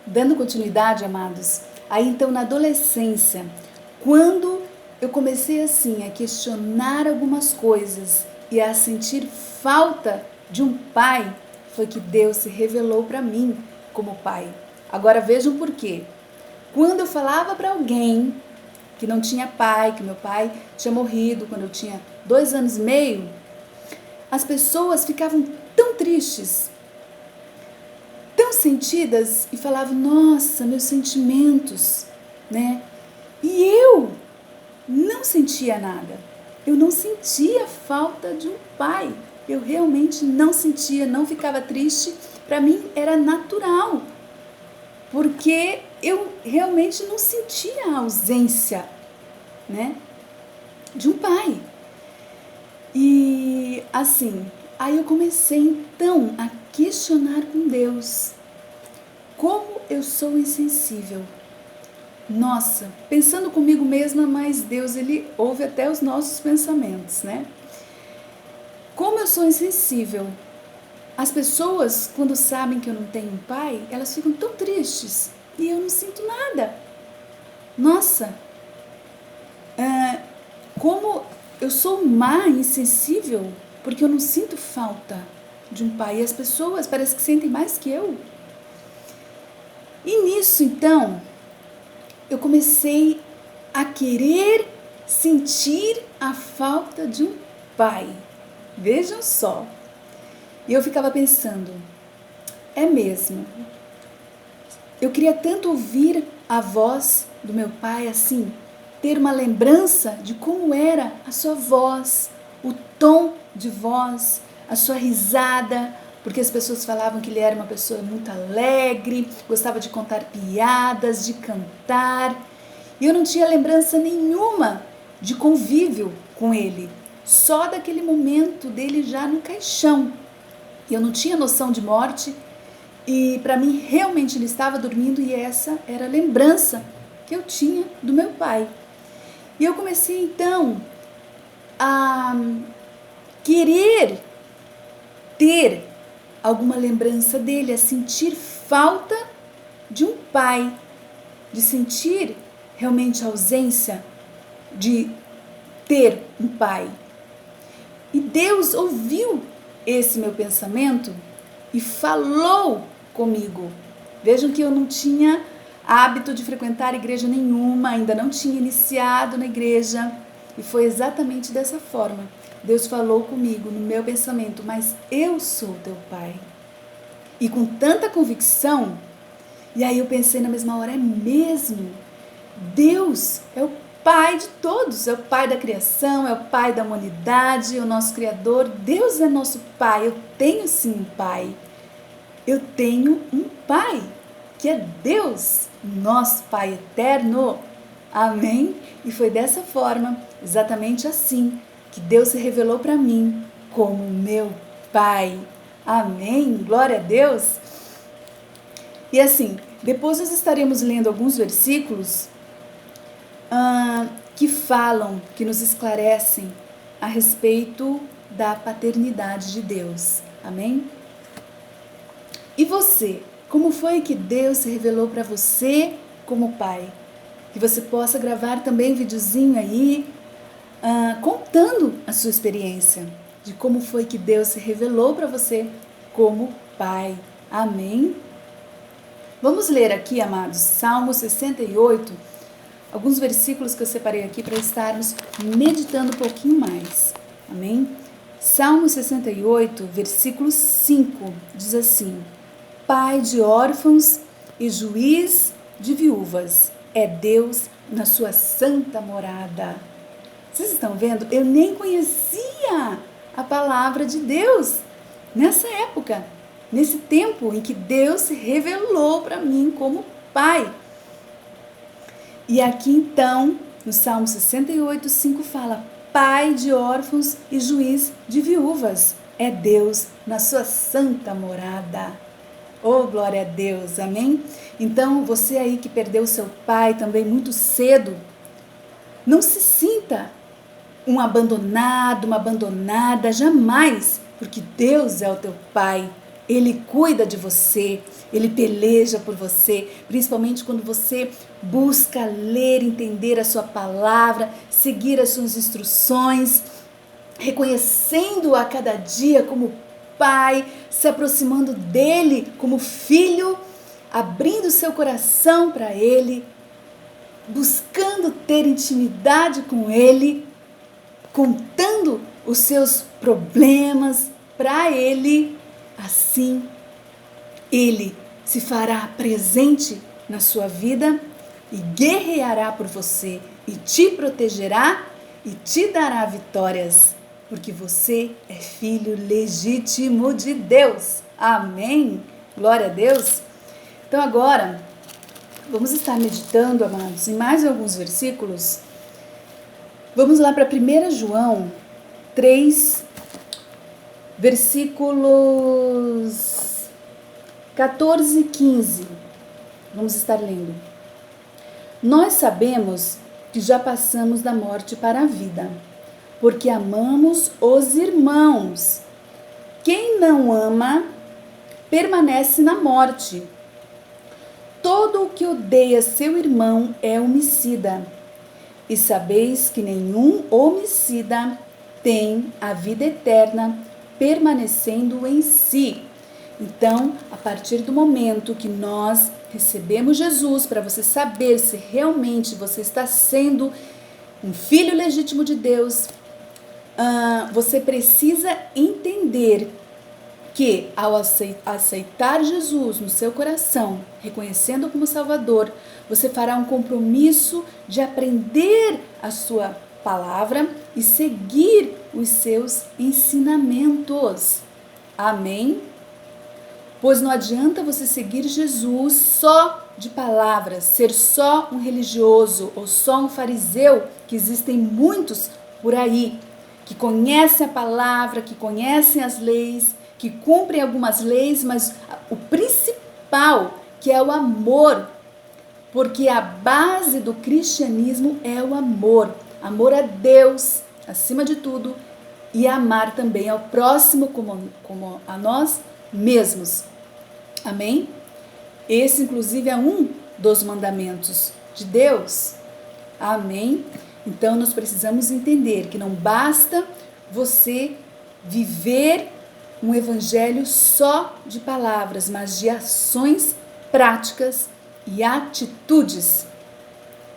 Dando continuidade, amados, aí então na adolescência, quando eu comecei assim a questionar algumas coisas e a sentir falta de um pai, foi que Deus se revelou para mim como pai. Agora vejam por quê. Quando eu falava para alguém que não tinha pai, que meu pai tinha morrido quando eu tinha 2 anos e meio, as pessoas ficavam tão tristes, tão sentidas e falavam, nossa, meus sentimentos, né? E eu não sentia nada. Eu não sentia falta de um pai. Eu realmente não sentia, não ficava triste. Para mim era natural, porque eu realmente não sentia a ausência, né, de um pai. E assim, aí eu comecei então a questionar com Deus. Como eu sou insensível. Nossa, pensando comigo mesma, mas Deus, Ele ouve até os nossos pensamentos, né? Como eu sou insensível. As pessoas, quando sabem que eu não tenho um pai, elas ficam tão tristes e eu não sinto nada. Nossa, como eu sou má, insensível, porque eu não sinto falta de um pai. E as pessoas parece que sentem mais que eu. E nisso, então, eu comecei a querer sentir a falta de um pai. Vejam só. E eu ficava pensando, é mesmo. Eu queria tanto ouvir a voz do meu pai assim, ter uma lembrança de como era a sua voz, o tom de voz, a sua risada, porque as pessoas falavam que ele era uma pessoa muito alegre, gostava de contar piadas, de cantar. E eu não tinha lembrança nenhuma de convívio com ele, só daquele momento dele já no caixão. E eu não tinha noção de morte, e para mim realmente ele estava dormindo, e essa era a lembrança que eu tinha do meu pai. E eu comecei então a querer ter alguma lembrança dele, a sentir falta de um pai, de sentir realmente a ausência de ter um pai. E Deus ouviu esse meu pensamento e falou comigo. Vejam que eu não tinha hábito de frequentar igreja nenhuma, ainda não tinha iniciado na igreja. E foi exatamente dessa forma. Deus falou comigo no meu pensamento, mas eu sou teu pai. E com tanta convicção, e aí eu pensei na mesma hora, é mesmo? Deus é o pai de todos, é o pai da criação, é o pai da humanidade, é o nosso Criador. Deus é nosso pai, eu tenho sim um pai. Eu tenho um pai, que é Deus, nosso Pai eterno. Amém? E foi dessa forma, exatamente assim, que Deus se revelou para mim como meu pai. Amém? Glória a Deus! E assim, depois nós estaremos lendo alguns versículos que falam, que nos esclarecem a respeito da paternidade de Deus. Amém? E você? Como foi que Deus se revelou para você como pai? Que você possa gravar também um videozinho aí, contando a sua experiência de como foi que Deus se revelou para você como pai. Amém? Vamos ler aqui, amados, Salmo 68, alguns versículos que eu separei aqui para estarmos meditando um pouquinho mais. Amém? Salmo 68, versículo 5, diz assim: Pai de órfãos e juiz de viúvas, é Deus na sua santa morada. Vocês estão vendo? Eu nem conhecia a palavra de Deus nessa época, nesse tempo em que Deus se revelou para mim como pai. E aqui então, no Salmo 68, 5 fala: Pai de órfãos e juiz de viúvas, é Deus na sua santa morada. Oh, glória a Deus, amém? Então, você aí que perdeu seu pai também muito cedo, não se sinta um abandonado, uma abandonada, jamais, porque Deus é o teu pai. Ele cuida de você, Ele peleja por você, principalmente quando você busca ler, entender a sua palavra, seguir as suas instruções, reconhecendo a cada dia como Pai, se aproximando dele como filho, abrindo seu coração para Ele, buscando ter intimidade com Ele, contando os seus problemas para Ele. Assim, Ele se fará presente na sua vida e guerreará por você e te protegerá e te dará vitórias, porque você é filho legítimo de Deus. Amém? Glória a Deus. Então agora, vamos estar meditando, amados, em mais alguns versículos. Vamos lá para 1 João 3, versículos 14 e 15. Vamos estar lendo. Nós sabemos que já passamos da morte para a vida, porque amamos os irmãos. Quem não ama, permanece na morte. Todo o que odeia seu irmão é homicida. E sabeis que nenhum homicida tem a vida eterna permanecendo em si. Então, a partir do momento que nós recebemos Jesus, para você saber se realmente você está sendo um filho legítimo de Deus, você precisa entender que ao aceitar Jesus no seu coração, reconhecendo como Salvador, você fará um compromisso de aprender a sua palavra e seguir os seus ensinamentos. Amém? Pois não adianta você seguir Jesus só de palavras, ser só um religioso ou só um fariseu, que existem muitos por aí, que conhecem a palavra, que conhecem as leis, que cumprem algumas leis, mas o principal, que é o amor, porque a base do cristianismo é o amor. Amor a Deus, acima de tudo, e amar também ao próximo como a nós mesmos. Amém? Esse, inclusive, é um dos mandamentos de Deus. Amém? Então, nós precisamos entender que não basta você viver um evangelho só de palavras, mas de ações práticas e atitudes,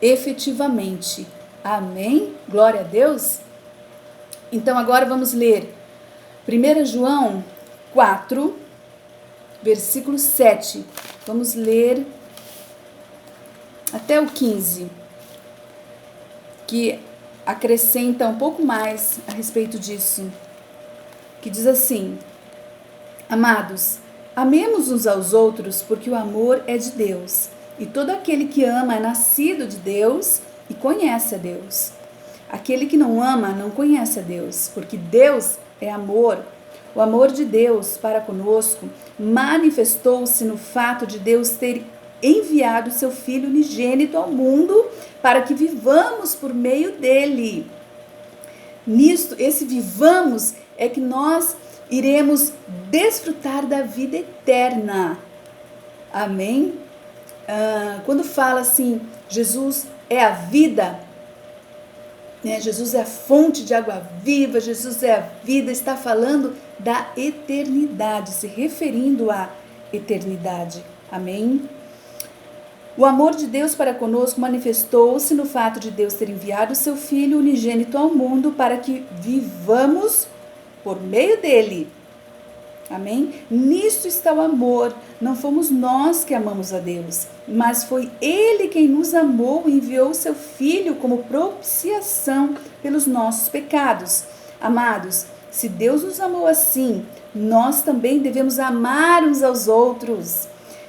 efetivamente. Amém? Glória a Deus. Então agora vamos ler 1 João 4, versículo 7. Vamos ler até o 15, que acrescenta um pouco mais a respeito disso, que diz assim: Amados, amemos uns aos outros, porque o amor é de Deus, e todo aquele que ama é nascido de Deus e conhece a Deus. Aquele que não ama não conhece a Deus, porque Deus é amor. O amor de Deus para conosco manifestou-se no fato de Deus ter enviado seu Filho unigênito ao mundo para que vivamos por meio dele. Nisto, esse vivamos é que nós iremos desfrutar da vida eterna. Amém? Quando fala assim, Jesus é a vida, né? Jesus é a fonte de água viva, Jesus é a vida, está falando da eternidade, se referindo à eternidade. Amém? O amor de Deus para conosco manifestou-se no fato de Deus ter enviado o seu Filho unigênito ao mundo para que vivamos por meio dele. Amém? Nisto está o amor. Não fomos nós que amamos a Deus, mas foi Ele quem nos amou e enviou o seu Filho como propiciação pelos nossos pecados. Amados, se Deus nos amou assim, nós também devemos amar uns aos outros.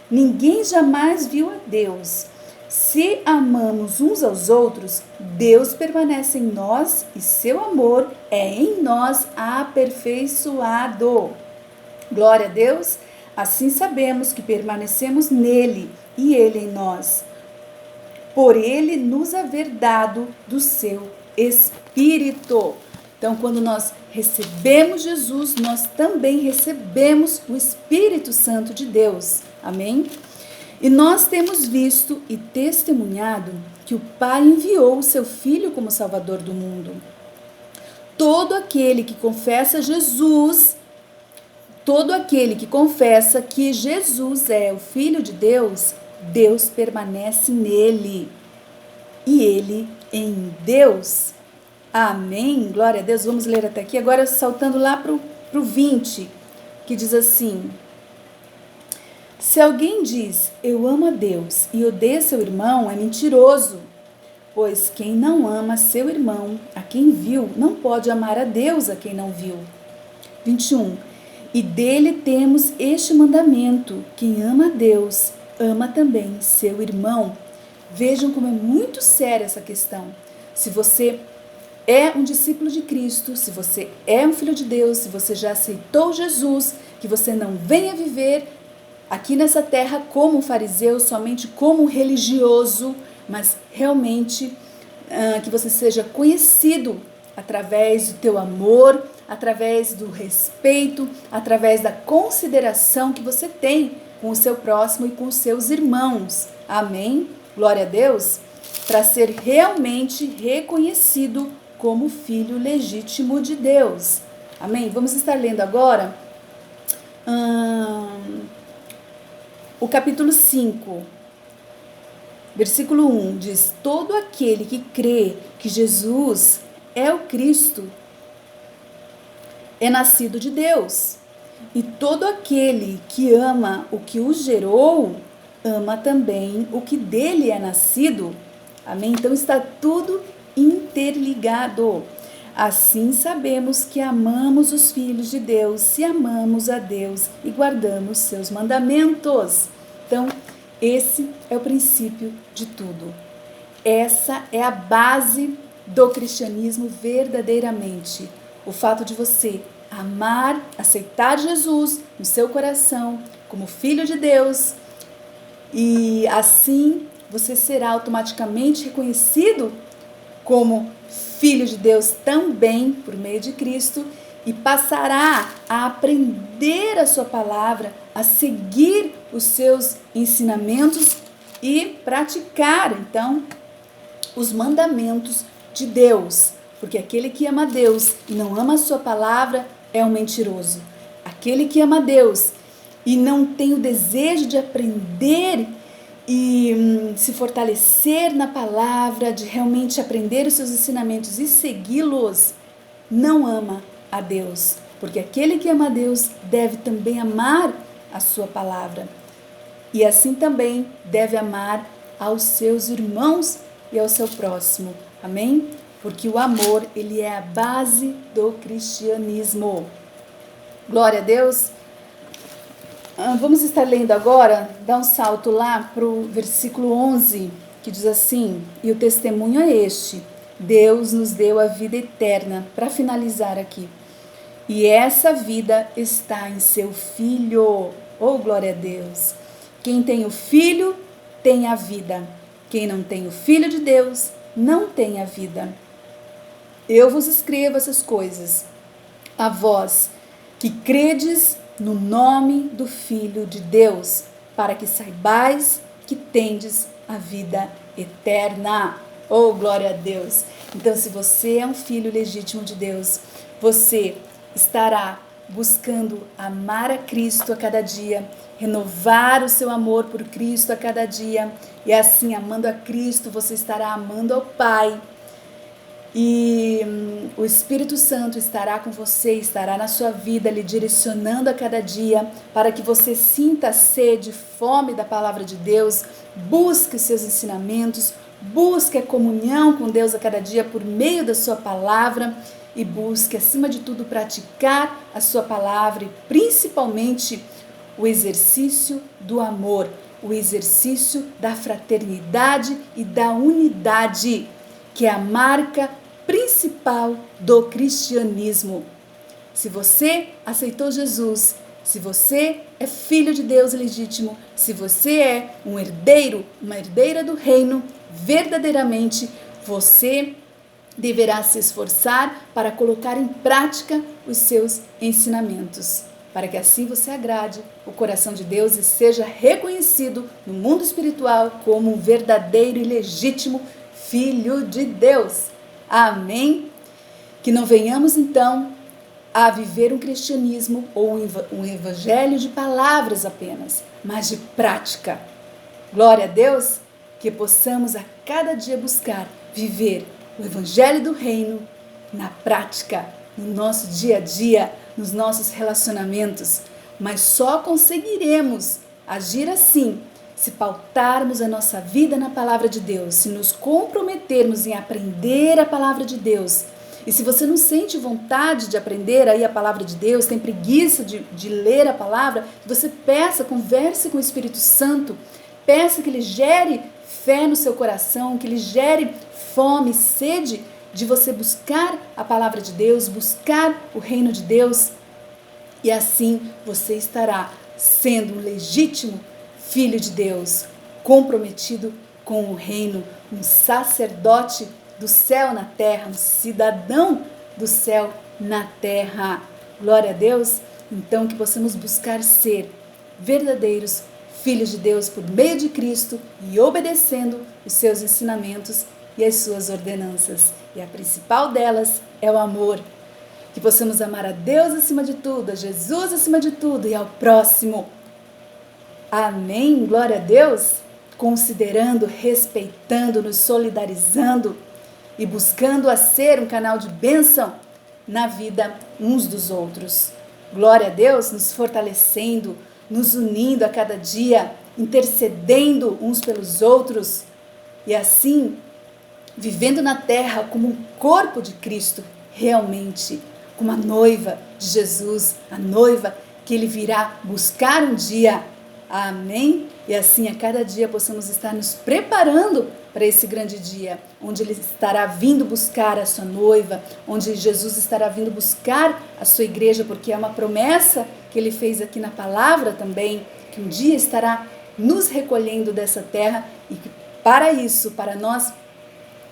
Ninguém jamais viu a Deus. Se amamos uns aos outros, Deus permanece em nós e seu amor é em nós aperfeiçoado. Glória a Deus. Assim sabemos que permanecemos nele e ele em nós, por ele nos haver dado do seu Espírito. Então, quando nós recebemos Jesus, nós também recebemos o Espírito Santo de Deus. Amém? E nós temos visto e testemunhado que o Pai enviou o seu Filho como Salvador do mundo. Todo aquele que confessa que Jesus é o Filho de Deus, Deus permanece nele e ele em Deus. Amém? Glória a Deus. Vamos ler até aqui. Agora saltando lá para o 20, que diz assim: se alguém diz, eu amo a Deus e odeia seu irmão, é mentiroso. Pois quem não ama seu irmão, a quem viu, não pode amar a Deus a quem não viu. 21. E dele temos este mandamento: quem ama a Deus, ama também seu irmão. Vejam como é muito séria essa questão. Se você é um discípulo de Cristo, se você é um filho de Deus, se você já aceitou Jesus, que você não venha viver aqui nessa terra como um fariseu, somente como um religioso, mas realmente que você seja conhecido através do teu amor, através do respeito, através da consideração que você tem com o seu próximo e com os seus irmãos. Amém? Glória a Deus. Para ser realmente reconhecido como filho legítimo de Deus. Amém? Vamos estar lendo agora o capítulo 5, versículo 1, diz: todo aquele que crê que Jesus é o Cristo é nascido de Deus, e todo aquele que ama o que o gerou, ama também o que dele é nascido. Amém? Então está tudo interligado. Assim sabemos que amamos os filhos de Deus, se amamos a Deus e guardamos seus mandamentos. Então, esse é o princípio de tudo. Essa é a base do cristianismo verdadeiramente. O fato de você amar, aceitar Jesus no seu coração como filho de Deus, e assim você será automaticamente reconhecido como filho de Deus também por meio de Cristo, e passará a aprender a sua palavra, a seguir os seus ensinamentos e praticar então os mandamentos de Deus, porque aquele que ama a Deus e não ama a sua palavra é um mentiroso. Aquele que ama a Deus e não tem o desejo de aprender e se fortalecer na palavra, de realmente aprender os seus ensinamentos e segui-los, não ama a Deus, porque aquele que ama a Deus deve também amar a sua palavra, e assim também deve amar aos seus irmãos e ao seu próximo. Amém? Porque o amor, ele é a base do cristianismo. Glória a Deus. Vamos estar lendo agora, dá um salto lá para o versículo 11, que diz assim: e o testemunho é este: Deus nos deu a vida eterna, para finalizar aqui. E essa vida está em seu Filho. Oh, glória a Deus! Quem tem o Filho, tem a vida. Quem não tem o Filho de Deus, não tem a vida. Eu vos escrevo essas coisas, a vós que credes no nome do Filho de Deus, para que saibais que tendes a vida eterna. Oh, glória a Deus! Então, se você é um filho legítimo de Deus, você estará buscando amar a Cristo a cada dia, renovar o seu amor por Cristo a cada dia, e assim, amando a Cristo, você estará amando ao Pai. E o Espírito Santo estará com você, estará na sua vida, lhe direcionando a cada dia, para que você sinta a sede, fome da palavra de Deus, busque os seus ensinamentos, busque a comunhão com Deus a cada dia por meio da sua palavra, e busque, acima de tudo, praticar a sua palavra, e principalmente o exercício do amor, o exercício da fraternidade e da unidade, que é a marca principal do cristianismo. Se você aceitou Jesus, se você é filho de Deus legítimo, se você é um herdeiro, uma herdeira do reino, verdadeiramente você deverá se esforçar para colocar em prática os seus ensinamentos, para que assim você agrade o coração de Deus e seja reconhecido no mundo espiritual como um verdadeiro e legítimo filho de Deus. Amém? Que não venhamos então a viver um cristianismo ou um evangelho de palavras apenas, mas de prática. Glória a Deus, que possamos a cada dia buscar viver o evangelho do reino na prática, no nosso dia a dia, nos nossos relacionamentos. Mas só conseguiremos agir assim se pautarmos a nossa vida na palavra de Deus, se nos comprometermos em aprender a palavra de Deus. E se você não sente vontade de aprender aí a palavra de Deus, tem preguiça de ler a palavra, você peça, converse com o Espírito Santo, peça que Ele gere fé no seu coração, que Ele gere fome, sede de você buscar a palavra de Deus, buscar o reino de Deus. E assim você estará sendo um legítimo filho de Deus, comprometido com o reino, um sacerdote do céu na terra, um cidadão do céu na terra. Glória a Deus. Então que possamos buscar ser verdadeiros filhos de Deus por meio de Cristo e obedecendo os seus ensinamentos e as suas ordenanças. E a principal delas é o amor. Que possamos amar a Deus acima de tudo, a Jesus acima de tudo e ao próximo. Amém? Glória a Deus. Considerando, respeitando, nos solidarizando e buscando a ser um canal de bênção na vida uns dos outros. Glória a Deus, nos fortalecendo, nos unindo a cada dia, intercedendo uns pelos outros e assim vivendo na terra como um corpo de Cristo, realmente, como a noiva de Jesus, a noiva que Ele virá buscar um dia. Amém? E assim a cada dia possamos estar nos preparando para esse grande dia, onde Ele estará vindo buscar a sua noiva, onde Jesus estará vindo buscar a sua igreja, porque é uma promessa que Ele fez aqui na palavra também, que um dia estará nos recolhendo dessa terra e que para isso, para nós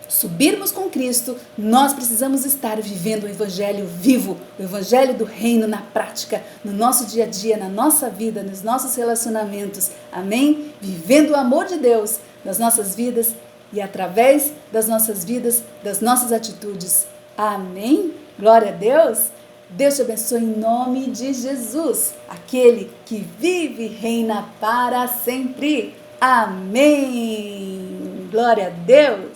subirmos com Cristo, nós precisamos estar vivendo o evangelho vivo, o evangelho do reino na prática, no nosso dia a dia, na nossa vida, nos nossos relacionamentos. Amém? Vivendo o amor de Deus nas nossas vidas e através das nossas vidas, das nossas atitudes. Amém? Glória a Deus. Deus te abençoe em nome de Jesus, aquele que vive e reina para sempre. Amém. Glória a Deus.